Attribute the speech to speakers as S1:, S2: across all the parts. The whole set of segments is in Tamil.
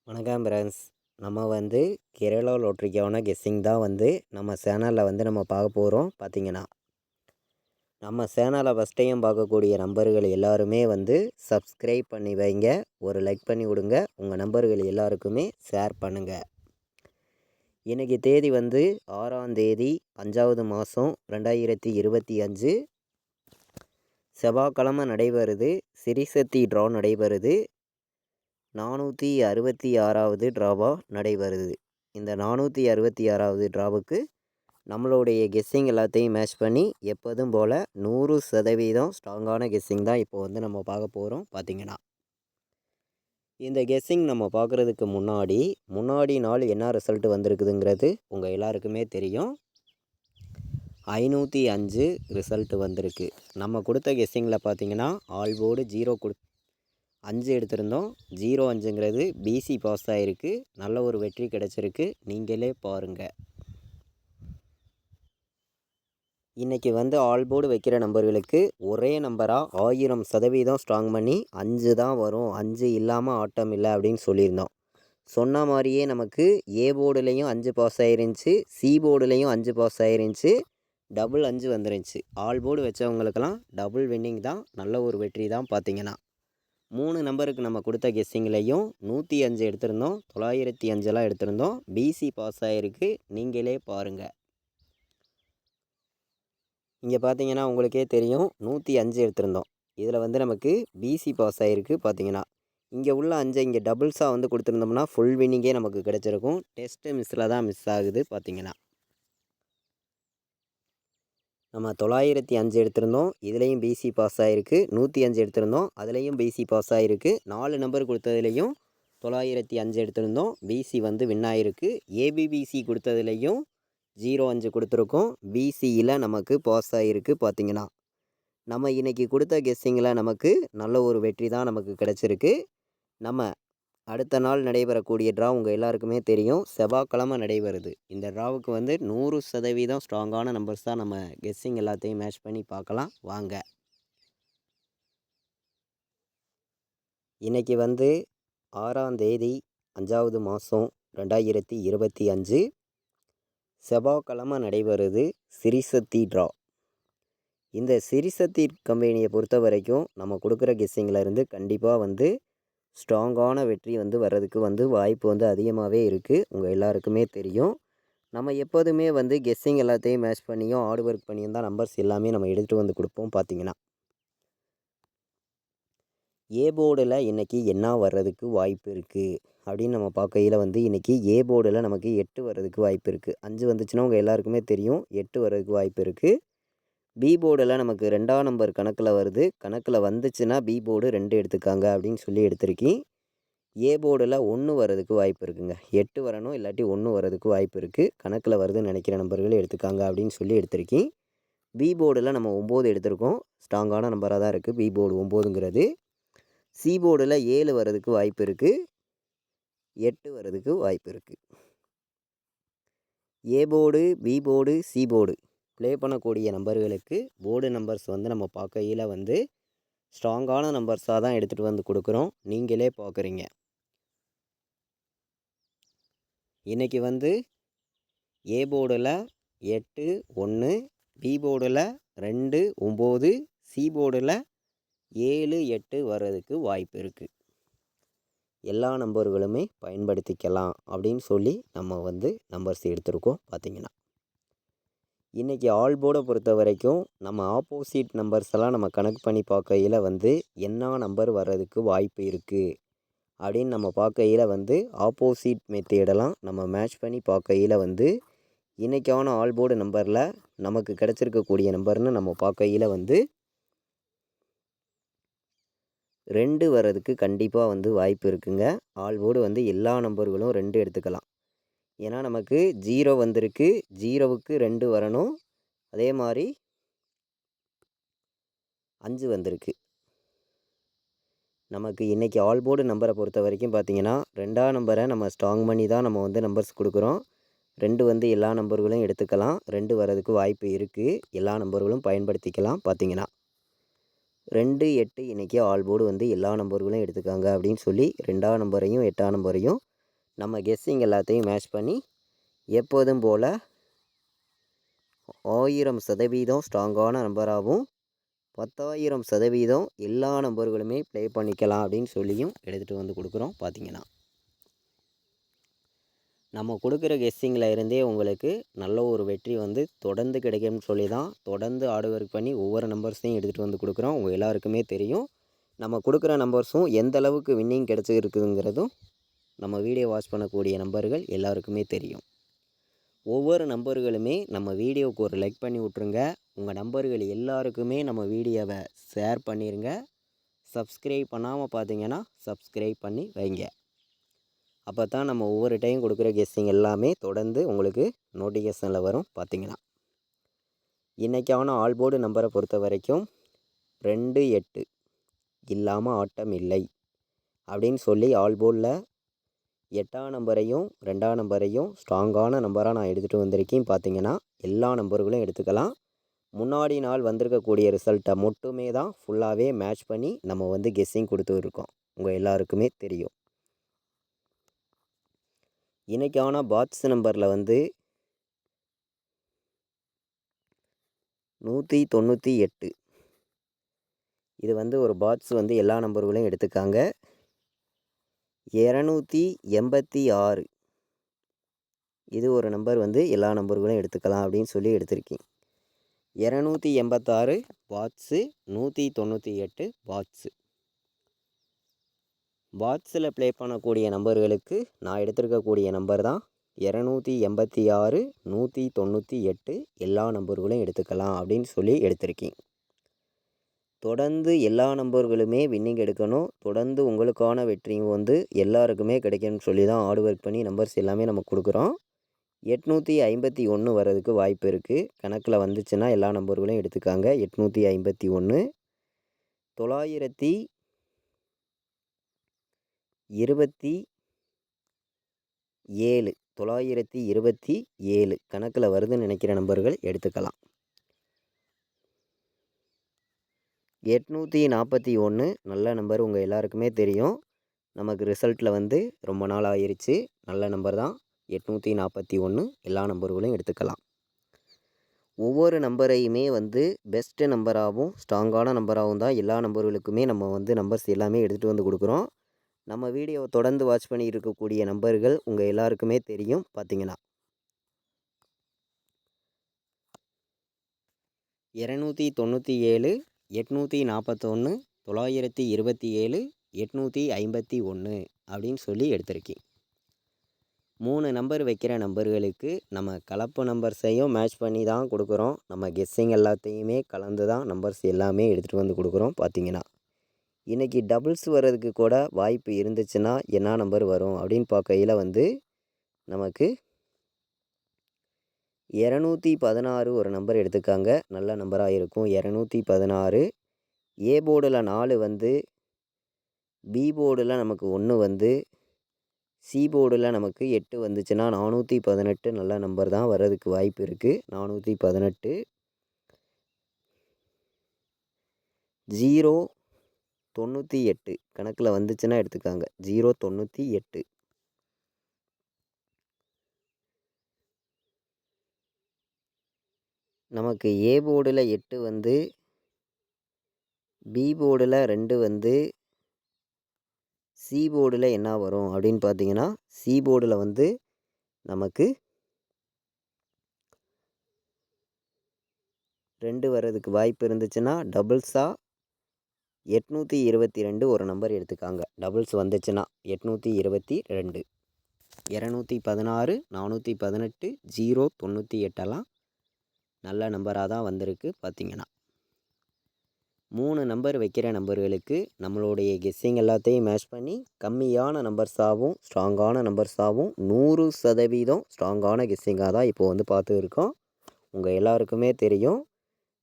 S1: வணக்கம் ஃப்ரெண்ட்ஸ். நம்ம கேரளா லாட்ரிக்கான கெஸ்ஸிங் தான் நம்ம சேனலில் நம்ம பார்க்க போகிறோம். பார்த்தீங்கன்னா நம்ம சேனலை ஃபஸ்ட் டைம் பார்க்கக்கூடிய நம்பர்கள் எல்லாருமே சப்ஸ்கிரைப் பண்ணி வைங்க, ஒரு லைக் பண்ணி விடுங்க, உங்கள் நம்பர்கள் எல்லாருக்குமே ஷேர் பண்ணுங்கள். இன்றைக்கி தேதி 6ஆம் தேதி 5வது மாதம் 2025 செவ்வாய்க்கிழமை நடைபெறுது. சிரிசக்தி ட்ரா நடைபெறுது. 466வது ட்ராவாக நடைபெறுது. இந்த 466வது ட்ராவுக்கு நம்மளுடைய கெஸ்ஸிங் எல்லாத்தையும் மேட்ச் பண்ணி எப்போதும் போல் 100% ஸ்ட்ராங்கான கெஸ்ஸிங் தான் இப்போ நம்ம பார்க்க போகிறோம். பார்த்திங்கன்னா இந்த கெஸ்ஸிங் நம்ம பார்க்குறதுக்கு முன்னாடி நாள் என்ன ரிசல்ட் வந்திருக்குதுங்கிறது உங்கள் எல்லாருக்குமே தெரியும். 505 ரிசல்ட் வந்திருக்கு. நம்ம கொடுத்த கெஸ்ஸிங்கில் பார்த்திங்கன்னா ஆல் போர்டு 5 எடுத்திருந்தோம். 05ங்கிறது பிசி பாஸ் ஆகிருக்கு. நல்ல ஒரு வெற்றி கிடச்சிருக்கு. நீங்களே பாருங்கள். இன்றைக்கி ஆல் போர்டு வைக்கிற நம்பர்களுக்கு ஒரே நம்பராக 1000% ஸ்ட்ராங் பண்ணி 5 தான் வரும், 5 இல்லாமல் ஆட்டம் இல்லை அப்படின்னு சொல்லியிருந்தோம். சொன்ன மாதிரியே நமக்கு ஏ போர்டுலேயும் 5 பாஸ் ஆகிருந்துச்சு, சி போர்டுலேயும் 5 பாஸ் ஆகிருந்துச்சு, டபுள் 5 வந்துருந்துச்சு. ஆல் போர்டு வச்சவங்களுக்கெல்லாம் டபுள் வின்னிங் தான், நல்ல ஒரு வெற்றி தான். பார்த்திங்கன்னா 3 நம்பருக்கு நம்ம கொடுத்த கெஸ்ஸிங்லேயும் 105 எடுத்திருந்தோம், 905 எடுத்திருந்தோம். பிசி பாஸ் ஆகிருக்கு. நீங்களே பாருங்கள். இங்கே பார்த்தீங்கன்னா உங்களுக்கே தெரியும், 105 எடுத்திருந்தோம். இதில் நமக்கு பிசி பாஸ் ஆகிருக்கு. பார்த்தீங்கன்னா இங்கே உள்ள 5 இங்கே டபுள்ஸாக கொடுத்துருந்தோம்னா ஃபுல் வின்னிங்கே நமக்கு கிடச்சிருக்கும். டெஸ்ட்டு மிஸ்ஸில் தான் மிஸ் ஆகுது. பார்த்தீங்கன்னா நம்ம 905 எடுத்திருந்தோம், இதுலேயும் பிசி பாஸ் ஆகிருக்கு. 105 எடுத்திருந்தோம், அதுலேயும் பிசி பாஸ் ஆகிருக்கு. 4 நம்பர் கொடுத்ததுலேயும் 905 எடுத்திருந்தோம், பிசி வின் ஆகிருக்கு. ஏபிபிசி கொடுத்ததுலேயும் 05 கொடுத்துருக்கோம், பிசியில் நமக்கு பாஸ் ஆகிருக்கு. பார்த்திங்கன்னா நம்ம இன்றைக்கி கொடுத்த கெஸ்ஸிங்கில் நமக்கு நல்ல ஒரு வெற்றி தான் நமக்கு கிடச்சிருக்கு. நம்ம அடுத்த நாள் நடைபெறக்கூடிய ட்ரா உங்கள் எல்லாருக்குமே தெரியும், செவ்வாய்க்கிழமை நடைபெறுது. இந்த ட்ராவுக்கு 100% ஸ்ட்ராங்கான நம்பர்ஸ் தான். நம்ம கெஸ்ஸிங் எல்லாத்தையும் மேட்ச் பண்ணி பார்க்கலாம் வாங்க. இன்றைக்கி 6ஆம் தேதி 5வது மாதம் 2025 செவ்வாய்க்கிழமை நடைபெறுது சிரிசக்தி ட்ரா. இந்த சிரிசக்தி கம்பெனியை பொறுத்த வரைக்கும் நம்ம கொடுக்குற கெஸ்ஸிங்கில் இருந்து கண்டிப்பாக ஸ்ட்ராங்கான வெற்றி வர்றதுக்கு வாய்ப்பு அதிகமாகவே இருக்குது. உங்கள் எல்லாருக்குமே தெரியும். நம்ம எப்போதுமே கெஸ்ஸிங் எல்லாத்தையும் மேட்ச் பண்ணியும் ஹார்ட் ஒர்க் பண்ணியும் தான் நம்பர்ஸ் எல்லாமே நம்ம எடுத்துகிட்டு கொடுப்போம். பார்த்திங்கன்னா ஏ போர்டில் இன்றைக்கி என்ன வர்றதுக்கு வாய்ப்பு இருக்குது அப்படின்னு நம்ம பார்க்கையில் இன்றைக்கி ஏ போர்டில் நமக்கு 8 வர்றதுக்கு வாய்ப்பு இருக்குது. 5 வந்துச்சுன்னா உங்கள் எல்லாருக்குமே தெரியும், 8 வர்றதுக்கு வாய்ப்பு இருக்குது. பி போர்டில் நமக்கு 2ஆம் நம்பர் கணக்கில் வருது. கணக்கில் வந்துச்சுன்னா பி போர்டு 2 எடுத்துக்காங்க அப்படின்னு சொல்லி எடுத்திருக்கேன். ஏ போர்டில் 1 வர்றதுக்கு வாய்ப்பு இருக்குங்க. 8 வரணும், இல்லாட்டி 1 வர்றதுக்கு வாய்ப்பு இருக்குது. கணக்கில் வருதுன்னு நினைக்கிற நம்பர்கள் எடுத்துக்காங்க அப்படின்னு சொல்லி எடுத்திருக்கேன். பி போர்டில் நம்ம 9 எடுத்திருக்கோம். ஸ்ட்ராங்கான நம்பராக தான் இருக்குது பி போர்டு 9ங்கிறது. சி போர்டில் 7 வர்றதுக்கு வாய்ப்பு இருக்குது, 8 வர்றதுக்கு வாய்ப்பு இருக்குது. A board, B board, C board play பண்ணக்கூடிய நம்பர்களுக்கு போர்டு நம்பர்ஸ் நம்ம பார்க்கையில் ஸ்ட்ராங்கான நம்பர்ஸாக தான் எடுத்துகிட்டு கொடுக்குறோம். நீங்களே பார்க்குறீங்க. இன்றைக்கி ஏ போர்டில் 8 1, பி போர்டில் 2 9, சி போர்டில் 7 8 வர்றதுக்கு வாய்ப்பு இருக்குது. எல்லா நம்பர்களுமே பயன்படுத்திக்கலாம் அப்படின்னு சொல்லி நம்ம நம்பர்ஸ் எடுத்திருக்கோம். பார்த்திங்கன்னா இன்றைக்கி ஆல் போர்டை பொறுத்த வரைக்கும் நம்ம ஆப்போசிட் நம்பர்ஸ் எல்லாம் நம்ம கனெக்ட் பண்ணி பார்க்கையில் என்ன நம்பர் வர்றதுக்கு வாய்ப்பு இருக்குது அப்படின்னு நம்ம பார்க்கையில் ஆப்போசிட் மெத்தேடெல்லாம் நம்ம மேட்ச் பண்ணி பார்க்கையில் இன்றைக்கான ஆல் போர்டு நம்பரில் நமக்கு கிடச்சிருக்கக்கூடிய நம்பர்னு நம்ம பார்க்கையில் 2 வர்றதுக்கு கண்டிப்பாக வாய்ப்பு இருக்குங்க. ஆல் போர்டு எல்லா நம்பர்களும் 2 எடுத்துக்கலாம். ஏன்னா நமக்கு 0 வந்திருக்கு, 0வுக்கு 2 வரணும். அதே மாதிரி 5 வந்திருக்கு. நமக்கு இன்றைக்கி ஆல் போர்டு நம்பரை பொறுத்த வரைக்கும் பார்த்திங்கன்னா 2ஆம் நம்பரை நம்ம ஸ்ட்ராங் பண்ணி தான் நம்ம நம்பர்ஸ் கொடுக்குறோம். 2 எல்லா நம்பர்களும் எடுத்துக்கலாம். 2 வர்றதுக்கு வாய்ப்பு இருக்குது. எல்லா நம்பர்களும் பயன்படுத்திக்கலாம். பார்த்திங்கன்னா 2 8 இன்றைக்கி ஆல் போர்டு எல்லா நம்பர்களும் எடுத்துக்காங்க அப்படின்னு சொல்லி 2ஆம் நம்பரையும் 8ஆம் நம்பரையும் நம்ம கெஸ்ஸிங் எல்லாத்தையும் மேட்ச் பண்ணி எப்போதும் போல் 1000% ஸ்ட்ராங்கான நம்பராகவும் 10,000% எல்லா நம்பர்களுமே ப்ளே பண்ணிக்கலாம் அப்படின்னு சொல்லியும் எடுத்துகிட்டு வந்து கொடுக்குறோம். பார்த்திங்கன்னா நம்ம கொடுக்குற கெஸ்ஸிங்கில் இருந்தே உங்களுக்கு நல்ல ஒரு வெற்றி வந்து தொடர்ந்து கிடைக்கும்னு சொல்லி தான் தொடர்ந்து ஹார்ட் ஒர்க் பண்ணி ஒவ்வொரு நம்பர்ஸையும் எடுத்துகிட்டு வந்து கொடுக்குறோம். உங்கள் எல்லாருக்குமே தெரியும் நம்ம கொடுக்குற நம்பர்ஸும் எந்த அளவுக்கு வின்னிங் கிடச்சிருக்குங்கிறதும் நம்ம வீடியோ வாட்ச் பண்ணக்கூடிய நம்பர்கள் எல்லாருக்குமே தெரியும். ஒவ்வொரு நம்பர்களுமே நம்ம வீடியோவுக்கு ஒரு லைக் பண்ணி விட்ருங்க. உங்கள் நம்பர்கள் எல்லாருக்குமே நம்ம வீடியோவை ஷேர் பண்ணிடுங்க. சப்ஸ்கிரைப் பண்ணாமல் பார்த்தீங்கன்னா சப்ஸ்கிரைப் பண்ணி வைங்க. அப்போ தான் நம்ம ஒவ்வொரு டைம் கொடுக்குற கெஸ்ஸிங் எல்லாமே தொடர்ந்து உங்களுக்கு நோட்டிஃபிகேஷனில் வரும். பார்த்திங்கன்னா இன்றைக்கான ஆல் போர்டு நம்பரை பொறுத்த வரைக்கும் 2 8 இல்லாமல் ஆட்டம் இல்லை அப்படின்னு சொல்லி ஆல் போர்டில் 8ஆம் நம்பரையும் 2ஆம் நம்பரையும் ஸ்ட்ராங்கான நம்பராக நான் எடுத்துகிட்டு வந்திருக்கேன். பார்த்திங்கன்னா எல்லா நம்பர்களும் எடுத்துக்கலாம். முன்னாடி நாள் வந்திருக்கக்கூடிய ரிசல்ட்டை மட்டுமே தான் ஃபுல்லாகவே மேட்ச் பண்ணி நம்ம வந்து கெஸ்ஸிங் கொடுத்துருக்கோம். உங்கள் எல்லாருக்குமே தெரியும். இன்றைக்கான பாட்ஸ் நம்பரில் வந்து 198. இது வந்து ஒரு பாட்ஸ் வந்து எல்லா நம்பர்களையும் எடுத்துக்காங்க. 286 இது ஒரு நம்பர் வந்து எல்லா நம்பர்களையும் எடுத்துக்கலாம் அப்படின்னு சொல்லி எடுத்திருக்கேன். 286 பாட்ஸு, 198 பாட்ஸு. பாட்ஸில் ப்ளே பண்ணக்கூடிய நம்பர்களுக்கு நான் எடுத்திருக்கக்கூடிய நம்பர் தான் 286, 198 எல்லா நம்பர்களும் எடுத்துக்கலாம் அப்படின்னு சொல்லி எடுத்திருக்கேன். தொடர்ந்து எல்லா நம்பர்களுமே வின்னிங் எடுக்கணும். தொடர்ந்து உங்களுக்கான வெற்றியும் வந்து எல்லாருக்குமே கிடைக்கணும்னு சொல்லி தான் ஹார்ட் ஒர்க் பண்ணி நம்பர்ஸ் எல்லாமே நம்ம கொடுக்குறோம். 851 வர்றதுக்கு வாய்ப்பு இருக்குது. கணக்கில் வந்துச்சுன்னா எல்லா நம்பர்களையும் எடுத்துக்காங்க. 851 927 கணக்கில் வருதுன்னு நினைக்கிற நம்பர்கள் எடுத்துக்கலாம். 841 நல்ல நம்பர், உங்கள் எல்லாருக்குமே தெரியும். நமக்கு ரிசல்ட்டில் வந்து ரொம்ப நாள் ஆயிடுச்சு. நல்ல நம்பர் தான் 841. எல்லா நம்பர்களையும் எடுத்துக்கலாம். ஒவ்வொரு நம்பரையுமே வந்து பெஸ்ட்டு நம்பராகவும் ஸ்ட்ராங்கான நம்பராகவும் தான் எல்லா நம்பர்களுக்குமே நம்ம வந்து நம்பர்ஸ் எல்லாமே எடுத்துகிட்டு வந்து கொடுக்குறோம். நம்ம வீடியோவை தொடர்ந்து வாட்ச் பண்ணி இருக்கக்கூடிய நம்பர்கள் உங்கள் எல்லாருக்குமே தெரியும். பார்த்திங்கன்னா 297, 841, 927, 851 அப்படின்னு சொல்லி எடுத்திருக்கேன். 3 நம்பர் வைக்கிற நம்பர்களுக்கு நம்ம கலப்பு நம்பர்ஸையும் மேட்ச் பண்ணி தான் கொடுக்குறோம். நம்ம கெஸ்ஸிங் எல்லாத்தையுமே கலந்து தான் நம்பர்ஸ் எல்லாமே எடுத்துகிட்டு வந்து கொடுக்குறோம். பார்த்திங்கன்னா இன்றைக்கி டபுள்ஸ் வர்றதுக்கு கூட வாய்ப்பு இருந்துச்சுன்னா என்ன நம்பர் வரும் அப்படின்னு பார்க்கையில் வந்து நமக்கு 216 ஒரு நம்பர் எடுத்துக்காங்க. நல்ல நம்பராக இருக்கும். 216 ஏ போர்டில் 4 வந்து, பி போர்டில் நமக்கு 1 வந்து, சி போர்டில் நமக்கு 8 வந்துச்சுன்னா 418 நல்ல நம்பர் தான் வர்றதுக்கு வாய்ப்பு இருக்குது. 418 098 கணக்கில் வந்துச்சுன்னா எடுத்துக்காங்க. 098 நமக்கு ஏ போர்டில் 8 வந்து, பி போர்டில் 2 வந்து, சி போர்டில் என்ன வரும் அப்படின்னு பார்த்தீங்கன்னா சி போர்டில் வந்து நமக்கு 2 வர்றதுக்கு வாய்ப்பு இருந்துச்சுன்னா டபுள்ஸாக 822 ஒரு நம்பர் எடுத்துக்காங்க. டபுள்ஸ் வந்துச்சுன்னா 822 216, 418, 098 நல்ல நம்பராக தான் வந்திருக்கு. பார்த்திங்கன்னா 3 நம்பர் வைக்கிற நம்பர்களுக்கு நம்மளுடைய கெஸ்ஸிங் எல்லாத்தையும் மேட்ச் பண்ணி கம்மியான நம்பர்ஸாகவும் ஸ்ட்ராங்கான நம்பர்ஸாகவும் 100% ஸ்ட்ராங்கான கெஸ்ஸிங்காக தான் இப்போ வந்து பார்த்து இருக்கோம். உங்கள் எல்லாருக்குமே தெரியும்.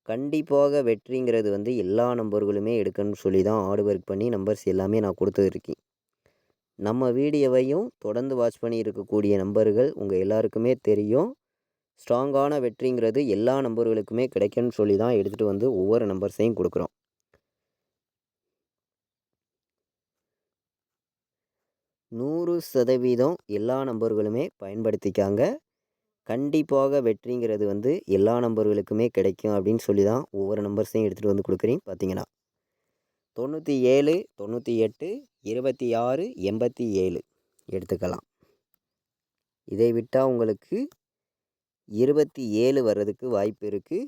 S1: கண்டிப்பாக வெற்றிங்கிறது வந்து எல்லா நம்பர்களுமே எடுக்கணும்னு சொல்லி தான் ஹார்ட் ஒர்க் பண்ணி நம்பர்ஸ் எல்லாமே நான் கொடுத்துருக்கேன். நம்ம வீடியோவையும் தொடர்ந்து வாட்ச் பண்ணி இருக்கக்கூடிய நம்பர்கள் உங்கள் எல்லாருக்குமே தெரியும். ஸ்ட்ராங்கான வெற்றிங்கிறது எல்லா நம்பர்களுக்குமே கிடைக்கும்னு சொல்லி தான் எடுத்துகிட்டு வந்து ஒவ்வொரு நம்பர்ஸையும் கொடுக்குறோம். 100% எல்லா நம்பர்களுமே பயன்படுத்திக்காங்க. கண்டிப்பாக வெற்றிங்கிறது வந்து எல்லா நம்பர்களுக்குமே கிடைக்கும் அப்படின்னு சொல்லி தான் ஒவ்வொரு நம்பர்ஸையும் எடுத்துகிட்டு வந்து கொடுக்குறேன். பார்த்தீங்கன்னா 97, 98, 26, 87 எடுத்துக்கலாம். இதை விட்டால் உங்களுக்கு 27 வர்றதுக்கு வாய்ப்பு இருக்குது.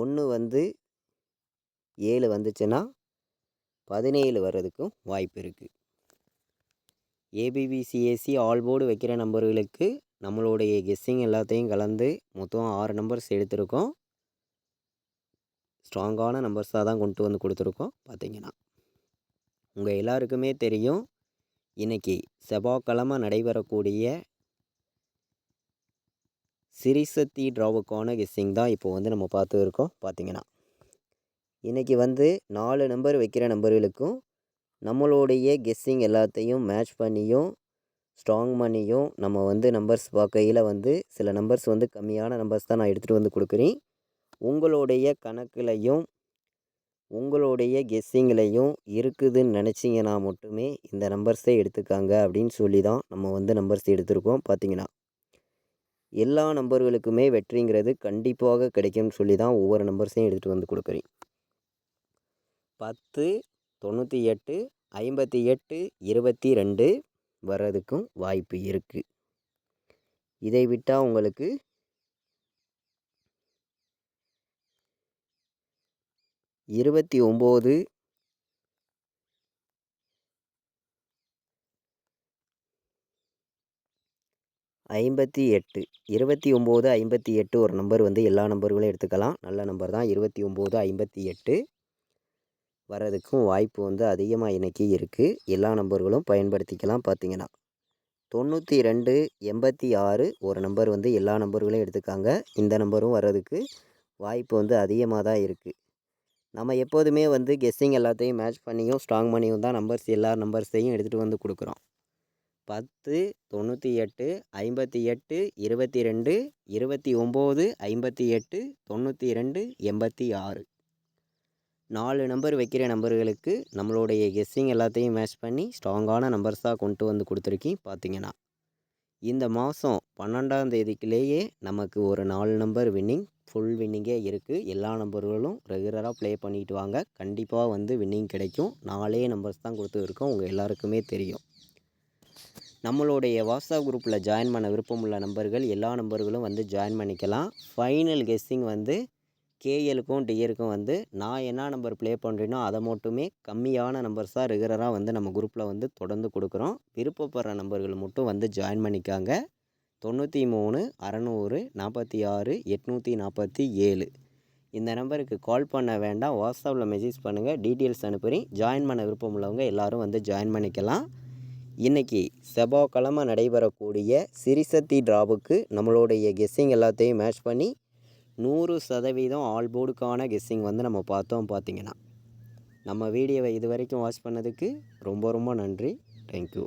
S1: 1 வந்து 7 வந்துச்சுன்னா 17 வர்றதுக்கும் வாய்ப்பு இருக்குது. ஏபிபிசிஏசி ஆல் போர்டு வைக்கிற நம்பர்களுக்கு நம்மளுடைய கெஸ்ஸிங் எல்லாத்தையும் கலந்து மொத்தம் 6 நம்பர்ஸ் எடுத்திருக்கோம். ஸ்ட்ராங்கான நம்பர்ஸாக தான் கொண்டு வந்து கொடுத்துருக்கோம். பார்த்தீங்கன்னா உங்கள் எல்லாருக்குமே தெரியும், இன்றைக்கி செவ்வாய்க்கிழமை நடைபெறக்கூடிய சிரிசக்தி ட்ராவுக்கான கெஸ்ஸிங் தான் இப்போ வந்து நம்ம பார்த்து இருக்கோம். பார்த்தீங்கன்னா இன்றைக்கி வந்து 4 நம்பர் வைக்கிற நம்பர்களுக்கும் நம்மளுடைய கெஸ்ஸிங் எல்லாத்தையும் மேட்ச் பண்ணியும் ஸ்ட்ராங் பண்ணியும் நம்ம வந்து நம்பர்ஸ் பார்க்கையில் வந்து சில நம்பர்ஸ் வந்து கம்மியான நம்பர்ஸ் தான் நான் எடுத்துகிட்டு வந்து கொடுக்குறேன். உங்களுடைய கணக்குலையும் உங்களுடைய கெஸ்ஸிங்லையும் இருக்குதுன்னு நினச்சிங்கன்னா மட்டுமே இந்த நம்பர்ஸை எடுத்துக்காங்க அப்படின்னு சொல்லி தான் நம்ம வந்து நம்பர்ஸ் எடுத்திருக்கோம். பார்த்தீங்கன்னா எல்லா நம்பர்களுக்குமே வெற்றிங்கிறது கண்டிப்பாக கிடைக்கும்னு சொல்லி தான் ஒவ்வொரு நம்பர்ஸையும் எடுத்துகிட்டு வந்து கொடுக்குறேன். 10, 98, 58, 22 வர்றதுக்கும் வாய்ப்பு இருக்குது. இதை விட்டால் உங்களுக்கு 29, 58, 29, 58 ஒரு நம்பர் வந்து எல்லா நம்பர்களும் எடுத்துக்கலாம். நல்ல நம்பர் தான். 29, 58 வர்றதுக்கும் வாய்ப்பு வந்து அதிகமாக இன்றைக்கி இருக்குது. எல்லா நம்பர்களும் பயன்படுத்திக்கலாம். பார்த்தீங்கன்னா 92, 86 ஒரு நம்பர் வந்து எல்லா நம்பர்களையும் எடுத்துக்காங்க. இந்த நம்பரும் வர்றதுக்கு வாய்ப்பு வந்து அதிகமாக தான் இருக்குது. நம்ம எப்போதுமே வந்து கெஸ்ஸிங் எல்லாத்தையும் மேட்ச் பண்ணியும் ஸ்ட்ராங் பண்ணியும் தான் நம்பர்ஸ் எல்லா நம்பர்ஸையும் எடுத்துகிட்டு வந்து கொடுக்குறோம். 10, 98, 58, 22, 29, 58, 92, 86 4 நம்பர் வைக்கிற நம்பர்களுக்கு நம்மளுடைய கெஸ்ஸிங் எல்லாத்தையும் மேட்ச் பண்ணி ஸ்ட்ராங்கான நம்பர்ஸாக கொண்டு வந்து கொடுத்துருக்கேன். பார்த்தீங்கன்னா இந்த மாதம் 12ஆம் தேதிக்குள்ளேயே நமக்கு ஒரு 4 நம்பர் வின்னிங் ஃபுல் வின்னிங்கே இருக்குது. எல்லா நம்பர்களும் ரெகுலராக ப்ளே பண்ணிட்டு வாங்க. கண்டிப்பாக வந்து வின்னிங் கிடைக்கும். 4 நம்பர்ஸ் தான் கொடுத்துருக்கோம். உங்கள் எல்லாருக்குமே தெரியும். நம்மளுடைய வாட்ஸ்அப் குரூப்பில் ஜாயின் பண்ண விருப்பமுள்ள நம்பர்கள் எல்லா நம்பர்களும் வந்து ஜாயின் பண்ணிக்கலாம். ஃபைனல் கெஸ்ஸிங் வந்து கேஎலுக்கும் டிஎருக்கும் வந்து நான் என்ன நம்பர் ப்ளே பண்ணுறேனோ அதை மட்டுமே கம்மியான நம்பர்ஸாக ரெகுலராக வந்து நம்ம குரூப்பில் வந்து தொடர்ந்து கொடுக்குறோம். விருப்பப்படுற நம்பர்கள் மட்டும் வந்து ஜாயின் பண்ணிக்காங்க. 93 600 46 847 இந்த நம்பருக்கு கால் பண்ண வேண்டாம். வாட்ஸ்அப்பில் மெசேஜ் பண்ணுங்கள். டீட்டெயில்ஸ் அனுப்புகிறேன். ஜாயின் பண்ண விருப்பம் உள்ளவங்க எல்லோரும் வந்து ஜாயின் பண்ணிக்கலாம். இன்றைக்கி செவ்வாய்க்கிழமை நடைபெறக்கூடிய சிரிசக்தி ட்ராவுக்கு நம்மளுடைய கெஸ்ஸிங் எல்லாத்தையும் மேட்ச் பண்ணி 100% ஆல் போர்டுக்கான கெஸ்ஸிங் வந்து நம்ம பார்த்தோம். பார்த்தீங்கன்னா நம்ம வீடியோவை இது வரைக்கும் வாட்ச் பண்ணதுக்கு ரொம்ப ரொம்ப நன்றி. தேங்க்யூ.